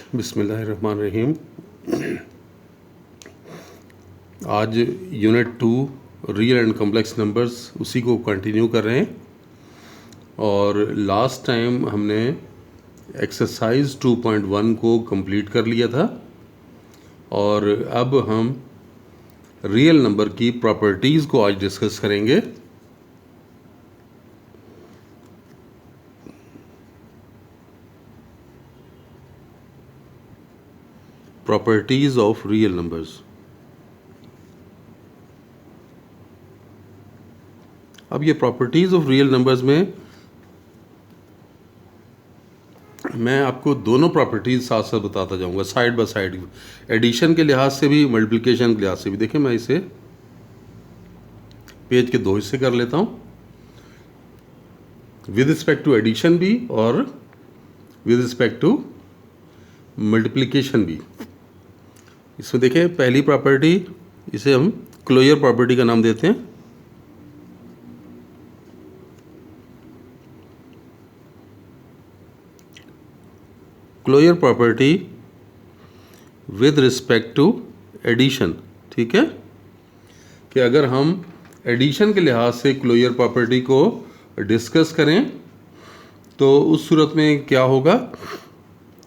बिस्मिल्लाहिर्रहमानिर्रहीम। आज unit 2 real and complex numbers उसी को कंटिन्यू कर रहे हैं और लास्ट टाइम हमने एक्सरसाइज 2.1 को कंप्लीट कर लिया था और अब हम रियल नंबर की प्रॉपर्टीज़ को आज डिस्कस करेंगे। Properties of real numbers. अब ये प्रॉपर्टीज़ ऑफ रियल नंबर्स में मैं आपको दोनों प्रॉपर्टीज़ साथ साथ बताता जाऊंगा, साइड बाय साइड, एडिशन के लिहाज से भी, मल्टीप्लिकेशन के लिहाज से भी। देखिए मैं इसे पेज के 2 हिस्से कर लेता हूँ, विद रिस्पेक्ट टू एडिशन भी और विद रिस्पेक्ट टू मल्टीप्लिकेशन भी। इसमें देखें पहली प्रॉपर्टी, इसे हम क्लोजर प्रॉपर्टी का नाम देते हैं। Closure property with respect to addition. ठीक है कि अगर हम एडिशन के लिहाज से क्लोजर प्रॉपर्टी को डिस्कस करें तो उस सूरत में क्या होगा,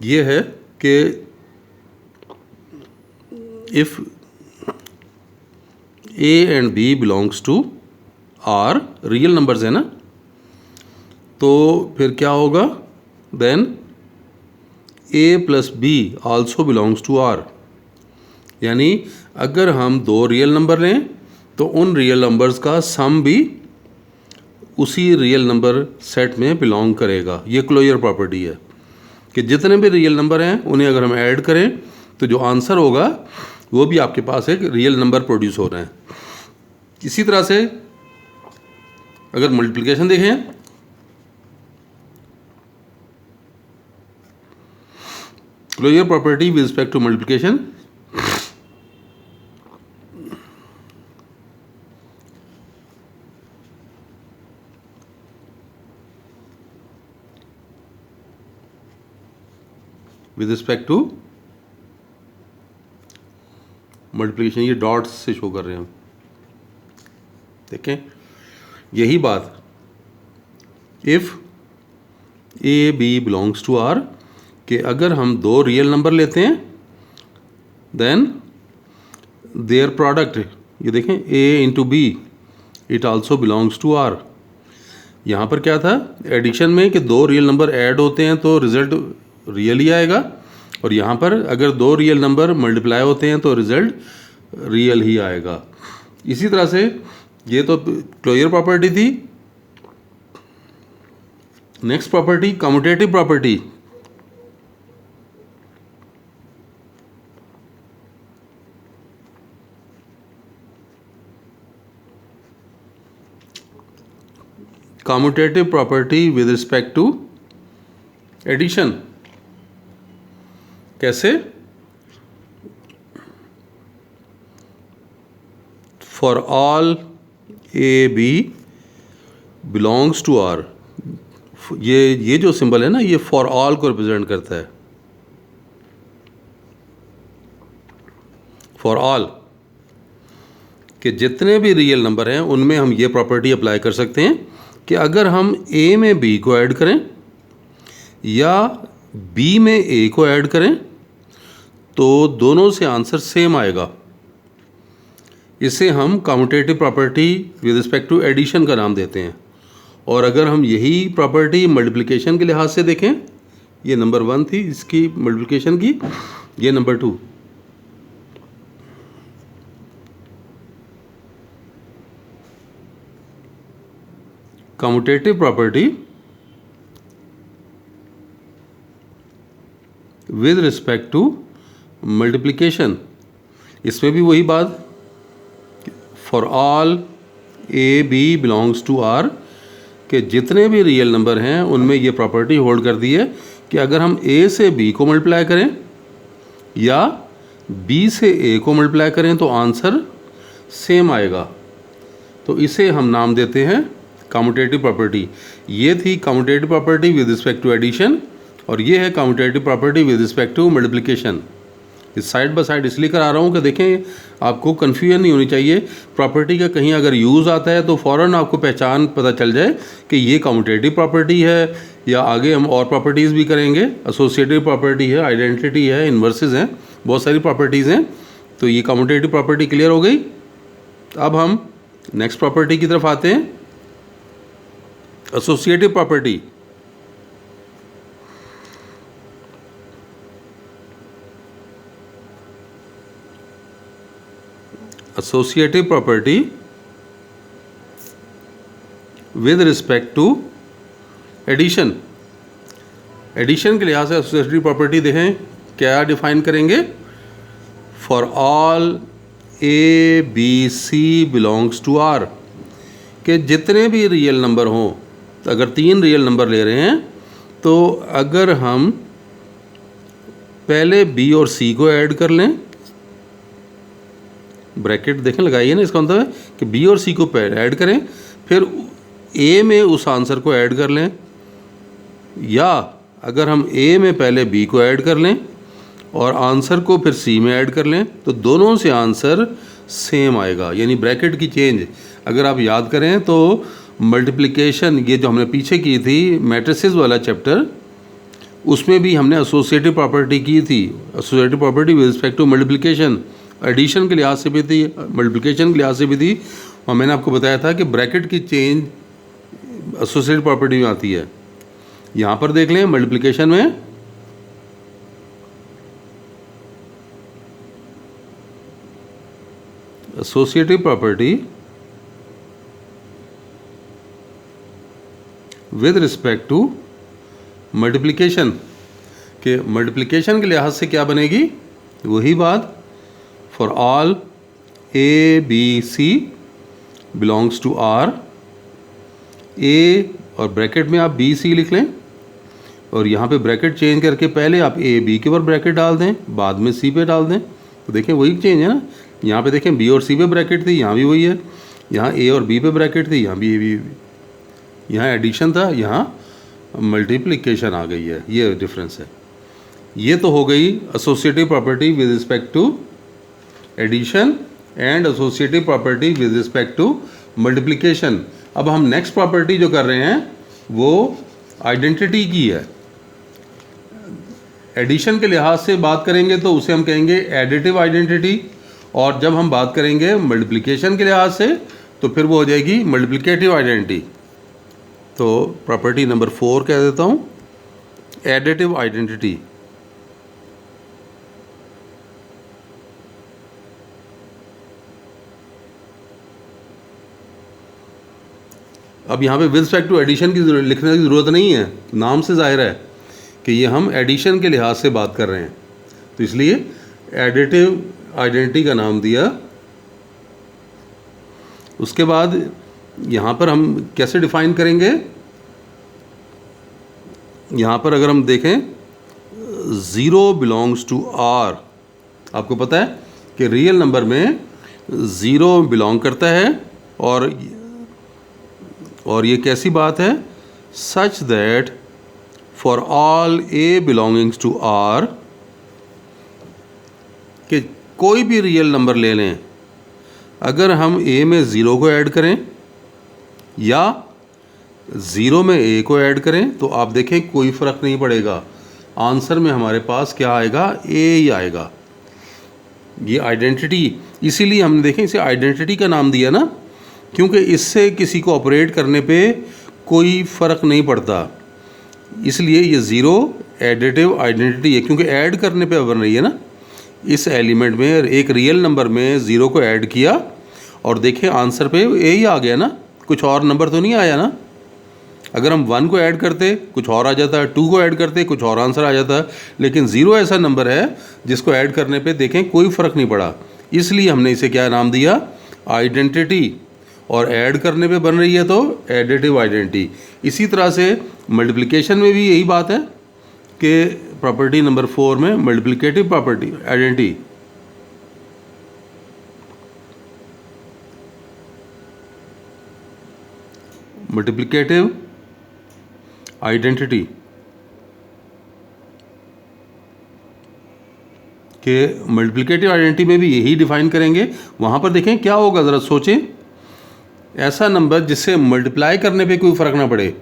ये है कि if A and B belongs to R, real numbers है ना, तो फिर क्या होगा, then A plus B also belongs to R। यानी अगर हम दो रियल नंबर लें तो उन रियल नंबर्स का सम भी उसी रियल नंबर सेट में बिलोंग करेगा। ये क्लोजर प्रॉपर्टी है कि जितने भी रियल नंबर हैं उन्हें अगर हम ऐड करें तो जो आंसर होगा वो भी आपके पास एक रियल नंबर प्रोड्यूस हो रहे हैं। इसी तरह से अगर मल्टीप्लिकेशन देखें, closure property with respect to multiplication, with respect to multiplication, ये डॉट्स से शो कर रहे हैं हम। देखें यही बात, if A B belongs to R, कि अगर हम दो रियल नंबर लेते हैं देन देयर प्रोडक्ट, ये देखें A into B, it also belongs to R. यहाँ पर क्या था एडिशन में कि दो रियल नंबर ऐड होते हैं तो रिजल्ट रियल ही आएगा, और यहाँ पर अगर दो रियल नंबर मल्टीप्लाई होते हैं तो रिजल्ट रियल ही आएगा। इसी तरह से ये तो क्लोजर प्रॉपर्टी थी। Next property commutative property. Commutative property with respect to addition. कैसे? For all A B belongs to R, ये जो सिंबल है ना, ये फॉर ऑल को रिप्रेजेंट करता है। फॉर ऑल कि जितने भी रियल नंबर हैं उनमें हम ये प्रॉपर्टी अप्लाई कर सकते हैं कि अगर हम ए में बी को ऐड करें या बी में ए को ऐड करें तो दोनों से आंसर सेम आएगा। इसे हम commutative property with respect to addition का नाम देते हैं। और अगर हम यही प्रॉपर्टी मल्टीप्लिकेशन के लिहाज से देखें, ये नंबर 1 थी इसकी मल्टीप्लिकेशन की, ये number 2। Commutative property with respect to multiplication, इसमें भी वही बात, for all A B belongs to R, कि जितने भी रियल नंबर हैं उनमें ये प्रॉपर्टी होल्ड कर दी है कि अगर हम ए से बी को मल्टीप्लाई करें या बी से ए को मल्टीप्लाई करें तो आंसर सेम आएगा। तो इसे हम नाम देते हैं कम्यूटेटिव प्रॉपर्टी। ये थी commutative property with respect to addition, और ये है commutative property with respect to multiplication. इस साइड बाय साइड इसलिए करा रहा हूँ कि देखें आपको कन्फ्यूजन नहीं होनी चाहिए। प्रॉपर्टी का कहीं अगर यूज़ आता है तो फ़ौरन आपको पहचान पता चल जाए कि ये कम्यूटेटिव प्रॉपर्टी है, या आगे हम और प्रॉपर्टीज़ भी करेंगे। एसोसिएटिव प्रॉपर्टी है, आइडेंटिटी है, इन्वर्सेस हैं, बहुत सारी प्रॉपर्टीज़ हैं। तो ये कम्यूटेटिव प्रॉपर्टी क्लियर हो गई। अब हम नेक्स्ट प्रॉपर्टी की तरफ आते हैं, associative property. Associative property with respect to addition. Addition के लिहाज से एसोसिएटिव प्रॉपर्टी देखें क्या डिफाइन करेंगे। For all A B C belongs to R, के जितने भी रियल नंबर हों, अगर 3 रियल नंबर ले रहे हैं तो अगर हम पहले बी और सी को ऐड कर लें, ब्रैकेट देखें लगाइए ना, इसका मतलब है कि बी और सी को ऐड करें, फिर ए में उस आंसर को ऐड कर लें, या अगर हम ए में पहले बी को ऐड कर लें और आंसर को फिर सी में ऐड कर लें, तो दोनों से आंसर सेम आएगा। यानी ब्रैकेट की चेंज अगर आप याद करें तो मल्टीप्लिकेशन, ये जो हमने पीछे की थी मैट्रिसेस वाला चैप्टर, उसमें भी हमने एसोसिएटिव प्रॉपर्टी की थी। Associative property with respect to multiplication, addition के लिहाज से भी थी, मल्टीप्लिकेशन के लिहाज से भी थी। और मैंने आपको बताया था कि ब्रैकेट की चेंज एसोसिएटिव प्रॉपर्टी में आती है। यहाँ पर देख लें मल्टीप्लिकेशन में associative property with respect to multiplication, के मल्टीप्लिकेशन के लिहाज से क्या बनेगी, वही बात। For all A B C belongs to R, a और ब्रैकेट में आप बी सी लिख लें, और यहाँ पे ब्रैकेट चेंज करके पहले आप ए बी के ऊपर ब्रैकेट डाल दें, बाद में सी पे डाल दें, तो देखें वही चेंज है ना। यहाँ पे देखें बी और सी पे ब्रैकेट थी, यहाँ भी वही है। यहाँ ए और बी पे ब्रैकेट थी, यहाँ भी ए बी, यहाँ एडिशन था, यहाँ मल्टीप्लिकेशन आ गई है। ये डिफरेंस है। ये तो हो गई associative property with respect to addition and associative property with respect to multiplication. अब हम नेक्स्ट प्रॉपर्टी जो कर रहे हैं वो आइडेंटिटी की है। एडिशन के लिहाज से बात करेंगे तो उसे हम कहेंगे एडिटिव आइडेंटिटी, और जब हम बात करेंगे मल्टीप्लिकेशन के लिहाज से तो फिर वो हो जाएगी मल्टीप्लिकेटिव आइडेंटिटी। तो प्रॉपर्टी नंबर 4 कह देता हूँ, एडिटिव आइडेंटिटी। अब यहाँ पे विद रिस्पेक्ट टू एडिशन की लिखने की ज़रूरत नहीं है, नाम से जाहिर है कि ये हम एडिशन के लिहाज से बात कर रहे हैं, तो इसलिए एडिटिव आइडेंटिटी का नाम दिया। उसके बाद यहाँ पर हम कैसे डिफाइन करेंगे, यहाँ पर अगर हम देखें 0 बिलोंग्स टू आर, आपको पता है कि रियल नंबर में 0 बिलोंग करता है, और ये कैसी बात है, such that for all A belongings to R, कि कोई भी रियल नंबर ले लें, अगर हम ए में 0 को ऐड करें या 0 में ए को ऐड करें तो आप देखें कोई फ़र्क नहीं पड़ेगा, आंसर में हमारे पास क्या आएगा, ए ही आएगा। ये आइडेंटिटी, इसीलिए हमने देखें इसे आइडेंटिटी का नाम दिया ना, क्योंकि इससे किसी को ऑपरेट करने पे कोई फ़र्क नहीं पड़ता, इसलिए ये 0 एडिटिव आइडेंटिटी है, क्योंकि ऐड करने पे बन रही है ना। इस एलिमेंट में एक रियल नंबर में 0 को ऐड किया और देखें आंसर पे ए ही आ गया ना, कुछ और नंबर तो नहीं आया ना। अगर हम 1 को ऐड करते कुछ और आ जाता, 2 को ऐड करते कुछ और आंसर आ जाता, लेकिन 0 ऐसा नंबर है जिसको ऐड करने पे देखें कोई फ़र्क नहीं पड़ा, इसलिए हमने इसे क्या नाम दिया, आइडेंटिटी। और ऐड करने पे बन रही है तो एडिटिव आइडेंटिटी। इसी तरह से मल्टीप्लिकेशन में भी यही बात है कि प्रॉपर्टी नंबर 4 में multiplicative property identity, multiplicative identity कि मल्टीप्लिकेटिव आइडेंटिटी में भी यही डिफाइन करेंगे। वहाँ पर देखें क्या होगा, ज़रा सोचें, ऐसा नंबर जिससे मल्टीप्लाई करने पे कोई फ़र्क ना पड़े।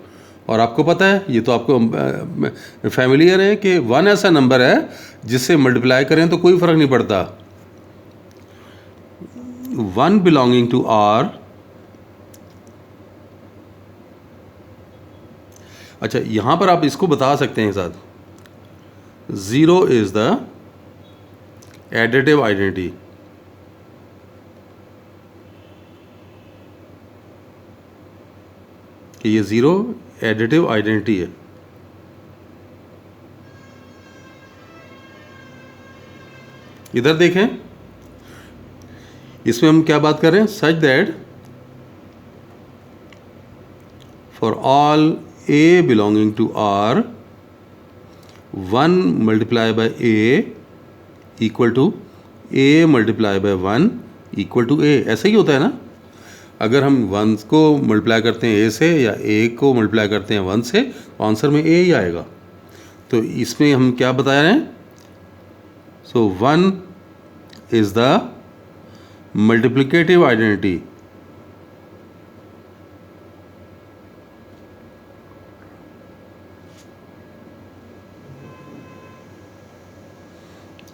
और आपको पता है, ये तो आपको फैमिलियर है कि 1 ऐसा नंबर है जिससे मल्टीप्लाई करें तो कोई फ़र्क नहीं पड़ता। 1 बिलोंगिंग टू आर, अच्छा यहाँ पर आप इसको बता सकते हैं साथ, 0 इज़ द एडिटिव आइडेंटिटी। कि ये 0 एडिटिव आइडेंटिटी है। इधर देखें, इसमें हम क्या बात कर रहे हैं, सच that for all a belonging to R 1 multiplied by a equal to a multiplied by 1 equal to a। ऐसा ही होता है ना, अगर हम 1 को मल्टीप्लाई करते हैं a से या a को मल्टीप्लाई करते हैं 1 से तो आंसर में a ही आएगा। तो इसमें हम क्या बता रहे हैं, सो 1 इज़ द मल्टीप्लिकेटिव आइडेंटिटी।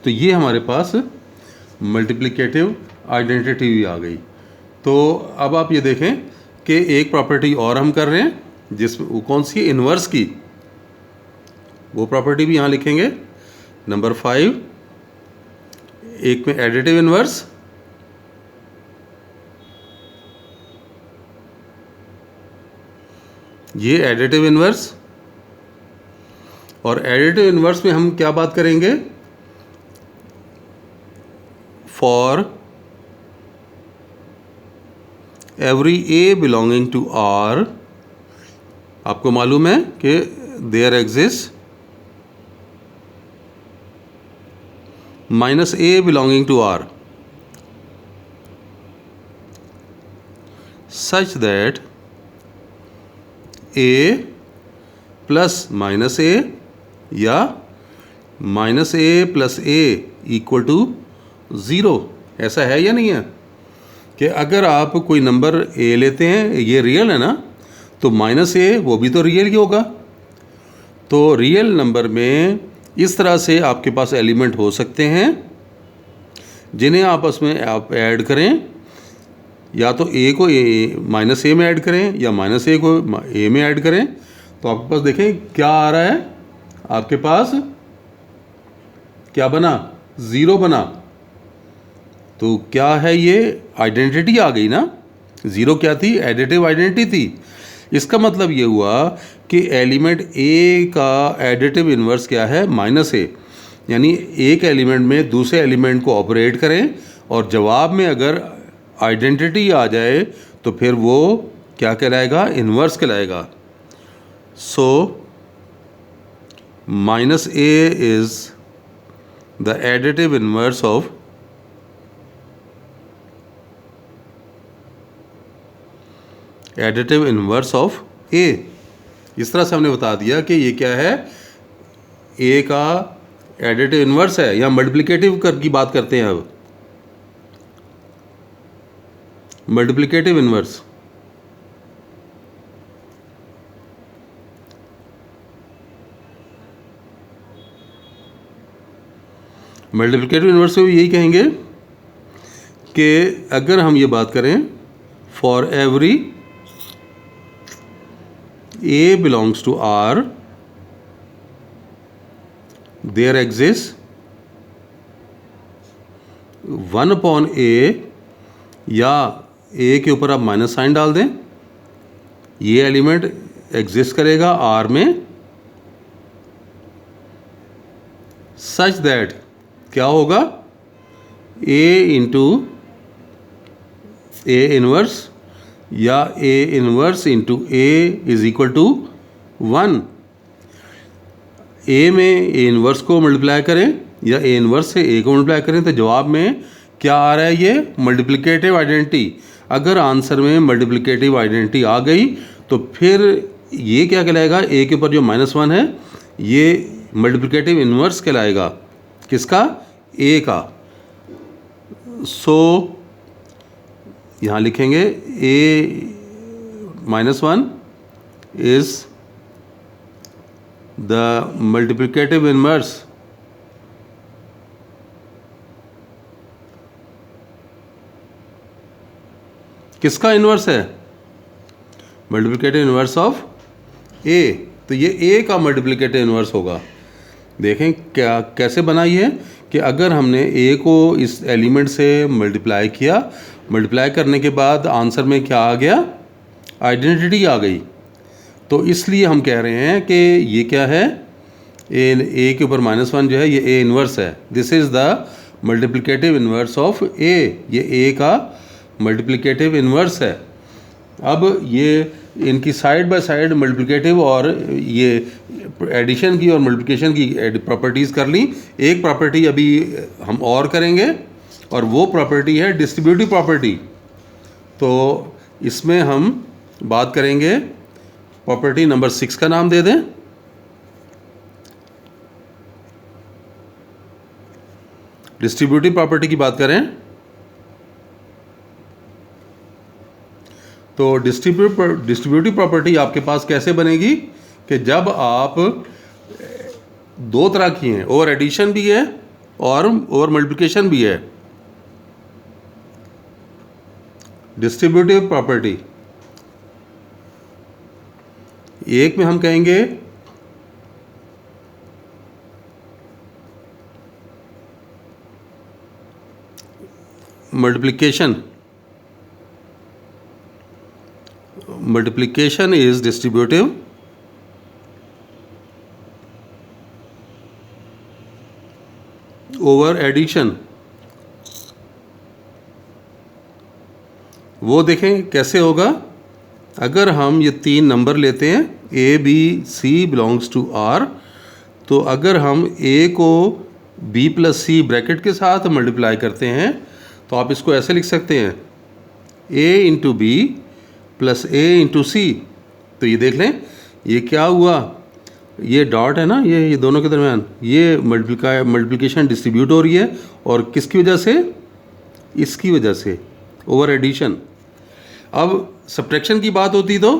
तो ये हमारे पास मल्टीप्लिकेटिव आइडेंटिटी भी आ गई। तो अब आप ये देखें कि एक प्रॉपर्टी और हम कर रहे हैं जिसमें वो कौन सी, इन्वर्स की, वो प्रॉपर्टी भी यहाँ लिखेंगे। नंबर 5, एक में एडिटिव इन्वर्स, ये एडिटिव इन्वर्स, और एडिटिव इन्वर्स में हम क्या बात करेंगे, for every a belonging to R, आपको मालूम है कि there exist minus a belonging to R such that a plus minus a या minus a plus a equal to 0। ऐसा है या नहीं है कि अगर आप कोई नंबर a लेते हैं, ये रियल है ना, तो माइनस a वो भी तो रियल ही होगा। तो रियल नंबर में इस तरह से आपके पास एलिमेंट हो सकते हैं जिन्हें आपस में आप ऐड करें, या तो a को माइनस a में ऐड करें या माइनस a को a में ऐड करें। तो आपके पास देखें क्या आ रहा है, आपके पास क्या बना, 0 बना। तो क्या है, ये आइडेंटिटी आ गई ना। 0 क्या थी, एडिटिव आइडेंटिटी थी। इसका मतलब ये हुआ कि एलिमेंट a का एडिटिव इन्वर्स क्या है, माइनस a। यानी एक एलिमेंट में दूसरे एलिमेंट को ऑपरेट करें और जवाब में अगर आइडेंटिटी आ जाए तो फिर वो क्या कहलाएगा, इन्वर्स कहलाएगा। So minus a is the additive inverse of additive inverse of a। इस तरह से हमने बता दिया कि ये क्या है, a का एडिटिव इन्वर्स है, या मल्टीप्लिकेटिव की बात करते हैं। अब मल्टीप्लिकेटिव इन्वर्स, मल्टीप्लिकेटिव इन्वर्स में भी यही कहेंगे कि अगर हम ये बात करें, for every a belongs to R there exists 1 upon a, या a के ऊपर आप माइनस साइन डाल दें, ये एलिमेंट एग्जिस्ट करेगा R में, सच दैट क्या होगा, a इंटू a इनवर्स या a inverse into a is equal to 1। a में a इनवर्स को मल्टीप्लाई करें या a इनवर्स से a को मल्टीप्लाई करें तो जवाब में क्या आ रहा है, ये मल्टीप्लिकेटिव आइडेंटिटी। अगर आंसर में मल्टीप्लिकेटिव आइडेंटिटी आ गई तो फिर ये क्या कहलाएगा, a के ऊपर जो -1 है ये मल्टीप्लिकेटिव इनवर्स कहलाएगा। किसका, ए का, सो यहाँ लिखेंगे ए -1 इज द मल्टीप्लिकेटिव इनवर्स किसका इन्वर्स है? मल्टीप्लिकेटिव इन्वर्स ऑफ ए। तो ये ए का मल्टीप्लिकेटिव इन्वर्स होगा। देखें क्या कैसे बना ये कि अगर हमने ए को इस एलिमेंट से मल्टीप्लाई किया, मल्टीप्लाई करने के बाद आंसर में क्या आ गया? आइडेंटिटी आ गई। तो इसलिए हम कह रहे हैं कि ये क्या है? ए के ऊपर -1 जो है ये ए इन्वर्स है। This is the multiplicative inverse of a. ये ए का मल्टीप्लिकेटिव इन्वर्स है। अब ये इनकी साइड बाय साइड मल्टीप्लिकेटिव और ये एडिशन की और मल्टीप्लिकेशन की प्रॉपर्टीज़ कर ली। एक प्रॉपर्टी अभी हम और करेंगे और वो प्रॉपर्टी है डिस्ट्रीब्यूटिव प्रॉपर्टी। तो इसमें हम बात करेंगे, प्रॉपर्टी नंबर 6 का नाम दे दें। डिस्ट्रीब्यूटिव प्रॉपर्टी की बात करें तो डिस्ट्रीब्यूटिव प्रॉपर्टी आपके पास कैसे बनेगी कि जब आप दो तरह की हैं, ओवर एडिशन भी है और ओवर मल्टीप्लिकेशन भी है। डिस्ट्रीब्यूटिव प्रॉपर्टी एक में हम कहेंगे multiplication is distributive over addition। वो देखें कैसे होगा। अगर हम ये 3 नंबर लेते हैं A B C belongs to R, तो अगर हम ए को बी प्लस सी ब्रैकेट के साथ मल्टीप्लाई करते हैं तो आप इसको ऐसे लिख सकते हैं ए इंटू बी प्लस ए इंटू सी। तो ये देख लें ये क्या हुआ, ये डॉट है ना, ये दोनों के दरमियान ये मल्टीप्लिकेशन डिस्ट्रीब्यूट हो रही है। और किसकी वजह से? इसकी वजह से, ओवर एडिशन। अब सब्ट्रैक्शन की बात होती तो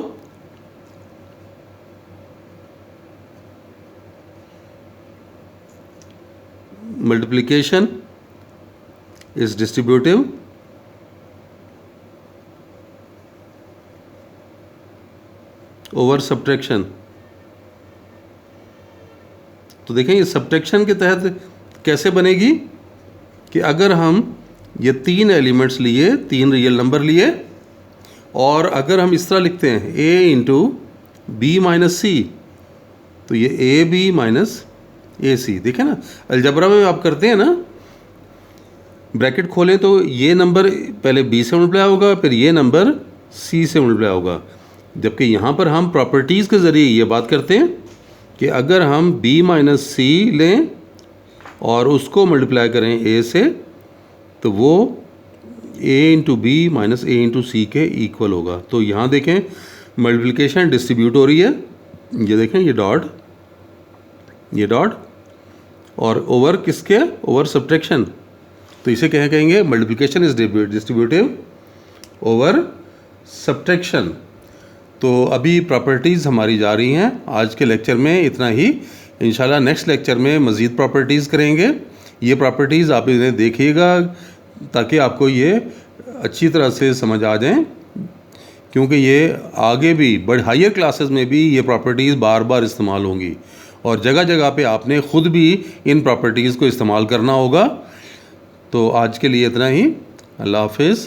multiplication is distributive over subtraction. तो देखें ये सब्ट्रैक्शन के तहत कैसे बनेगी कि अगर हम ये 3 एलिमेंट्स लिए, 3 रियल नंबर लिए, और अगर हम इस तरह लिखते हैं a इंटू बी माइनस सी, तो ये ए बी माइनस ए सी। देखें ना अलजबरा में आप करते हैं ना, ब्रैकेट खोलें तो ये नंबर पहले b से मल्टीप्लाई होगा, फिर ये नंबर c से मल्टीप्लाई होगा। जबकि यहाँ पर हम प्रॉपर्टीज़ के ज़रिए ये बात करते हैं कि अगर हम b माइनस सी लें और उसको मल्टीप्लाई करें a से, तो वो a into b minus a into c के इक्वल होगा। तो यहाँ देखें मल्टीप्लिकेशन डिस्ट्रीब्यूट हो रही है, ये देखें ये डॉट और ओवर किसके? Over subtraction. तो इसे क्या कहेंगे? Multiplication is distributive over subtraction. तो अभी प्रॉपर्टीज़ हमारी जा रही हैं। आज के लेक्चर में इतना ही। इंशाल्लाह नेक्स्ट लेक्चर में मज़ीद प्रॉपर्टीज़ करेंगे। ये प्रॉपर्टीज़ आप इन्हें देखिएगा ताकि आपको ये अच्छी तरह से समझ आ जाएं, क्योंकि ये आगे भी बड़े हायर क्लासेस में भी ये प्रॉपर्टीज़ बार बार इस्तेमाल होंगी और जगह जगह पे आपने ख़ुद भी इन प्रॉपर्टीज़ को इस्तेमाल करना होगा। तो आज के लिए इतना ही। अल्लाह हाफिज़।